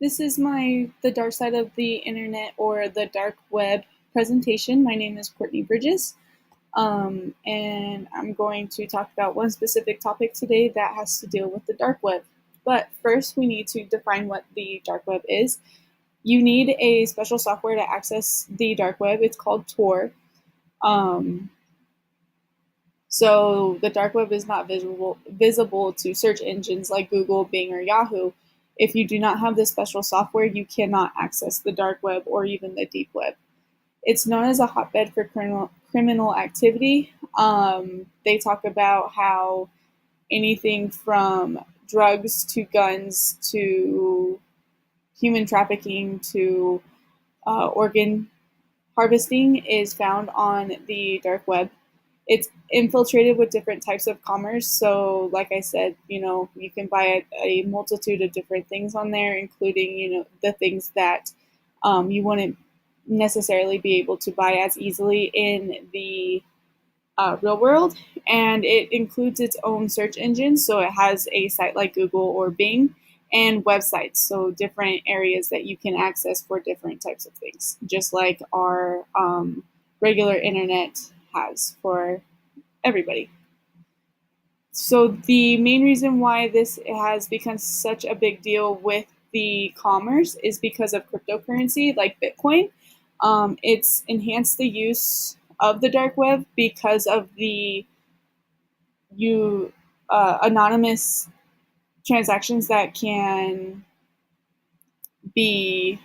This is the dark side of the internet or the dark web presentation. My name is Courtney Bridges, and I'm going to talk about one specific topic today that has to deal with the dark web. But first, we need to define what the dark web is. You need a special software to access the dark web. It's called Tor. Um, so the dark web is not visible to search engines like Google, Bing, or Yahoo. If you do not have this special software, you cannot access the dark web or even the deep web. It's known as a hotbed for criminal activity. They talk about how anything from drugs to guns to human trafficking to organ harvesting is found on the dark web. It's infiltrated with different types of commerce. So, like I said, you can buy a multitude of different things on there, including, the things that you wouldn't necessarily be able to buy as easily in the real world. And it includes its own search engine. So, it has a site like Google or Bing and websites. So, different areas that you can access for different types of things, just like our regular internet has for everybody. So the main reason why this has become such a big deal with the commerce is because of cryptocurrency like Bitcoin. It's enhanced the use of the dark web because of the you anonymous transactions be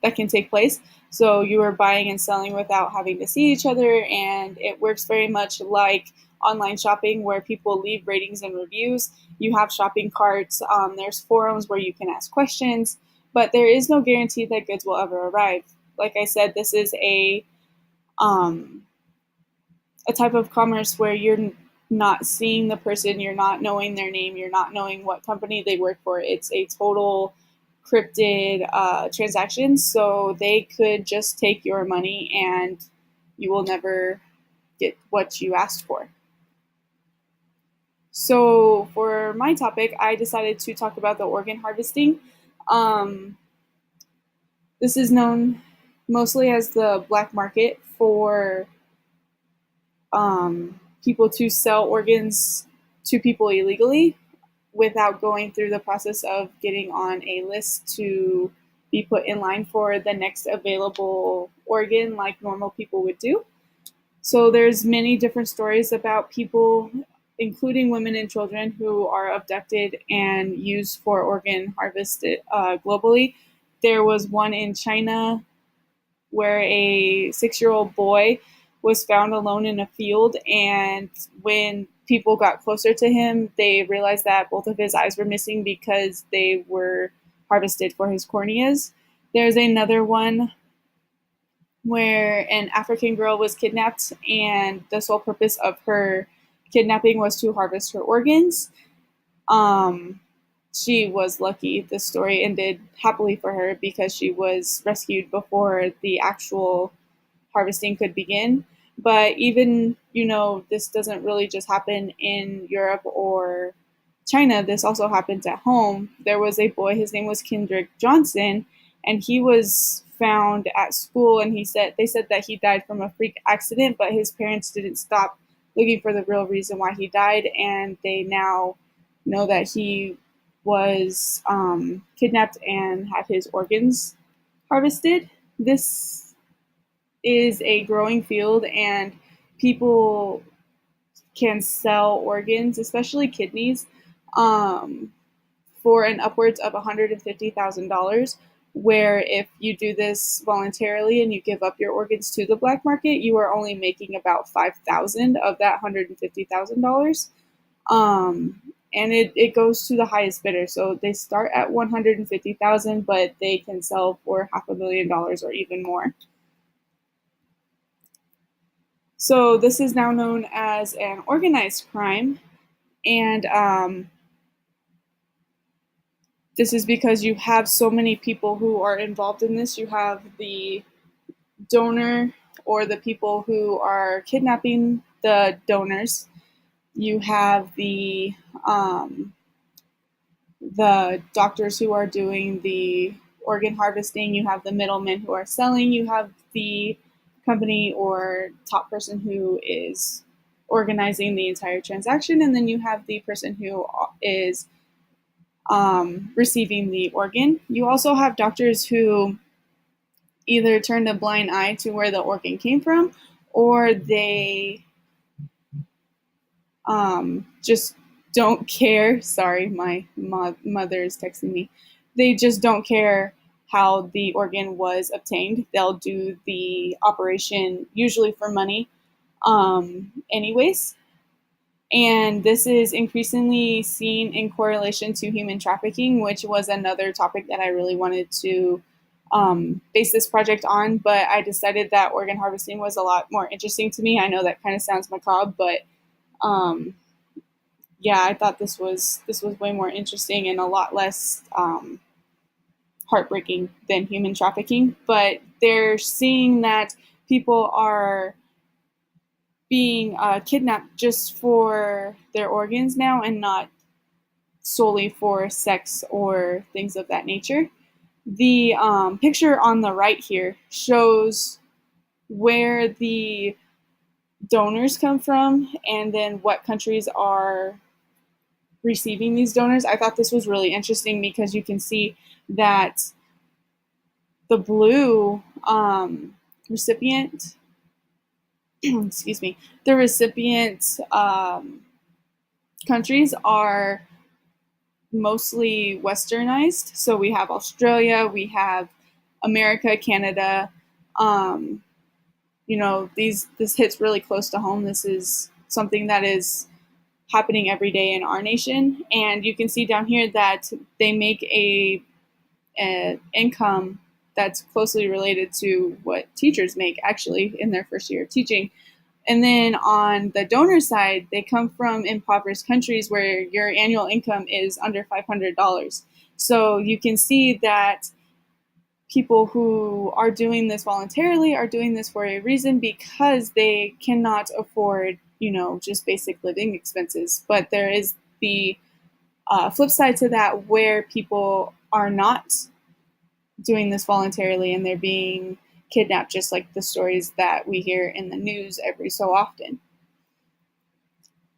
that can take place. So you are buying and selling without having to see each other, and it works very much like online shopping where people leave ratings and reviews. You have shopping carts. There's forums where you can ask questions, but there is no guarantee that goods will ever arrive. Like I said, this is um, a type of commerce where you're not seeing the person, you're not knowing their name, you're not knowing what company they work for. It's a total cryptid transaction, so they could just take your money and you will never get what you asked for. So, for my topic, I decided to talk about the organ harvesting. Um, this is known mostly as the black market for people to sell organs to people illegally without going through the process of getting on a list to be put in line for the next available organ like normal people would do. So there's many different stories about people, including women and children, who are abducted and used for organ harvested globally. There was one in China where a 6-year-old boy was found alone in a field, and when people got closer to him, they realized that both of his eyes were missing because they were harvested for his corneas. There's another one where an African girl was kidnapped, and the sole purpose of her kidnapping was to harvest her organs. Um, she was lucky. The story ended happily for her because she was rescued before the actual harvesting could begin. But even, this doesn't really just happen in Europe or China. This also happens at home. There was a boy, his name was Kendrick Johnson, and he was found at school, and they said that he died from a freak accident, but his parents didn't stop looking for the real reason why he died, and they now know that he was kidnapped and had his organs harvested. This is a growing field, and people can sell organs, especially kidneys, um, for an upwards of $150,000. Where if you do this voluntarily and you give up your organs to the black market, you are only making about $5,000 of that $150,000. And it goes to the highest bidder. So they start at $150,000, but they can sell for $500,000 or even more. So this is now known as an organized crime, and this is because you have so many people who are involved in this. You have the donor or the people who are kidnapping the donors. You have the doctors who are doing the organ harvesting, you have the middlemen who are selling, you have the company or top person who is organizing the entire transaction, and then you have the person who is receiving the organ. You also have doctors who either turned a blind eye to where the organ came from, or they just don't care. Sorry, my mother is texting me. They just don't care how the organ was obtained. They'll do the operation usually for money, anyways. And this is increasingly seen in correlation to human trafficking, which was another topic that I really wanted to base this project on. But I decided that organ harvesting was a lot more interesting to me. I know that kind of sounds macabre, but um, yeah, I thought this was way more interesting and a lot less heartbreaking than human trafficking. But they're seeing that people are being kidnapped just for their organs now and not solely for sex or things of that nature. The picture on the right here shows where the donors come from and then what countries are receiving these donors. I thought this was really interesting because you can see that the blue recipient, excuse me, the recipient countries are mostly westernized. So we have Australia, we have America, Canada. Um, this hits really close to home. This is something that is happening every day in our nation, and you can see down here that they make a income that's closely related to what teachers make actually in their first year of teaching. And then on the donor side, they come from impoverished countries where your annual income is under $500. So you can see that people who are doing this voluntarily are doing this for a reason because they cannot afford, just basic living expenses. But there is the flip side to that where people are not doing this voluntarily and they're being kidnapped, just like the stories that we hear in the news every so often.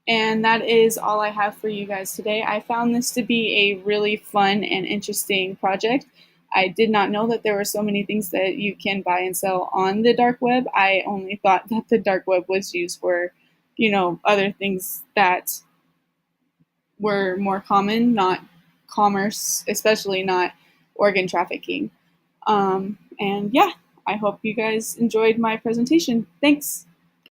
And that is all I have for you guys today. I found this to be a really fun and interesting project. I did not know that there were so many things that you can buy and sell on the dark web. I only thought that the dark web was used for, other things that were more common, not commerce, especially not organ trafficking. And yeah, I hope you guys enjoyed my presentation. Thanks.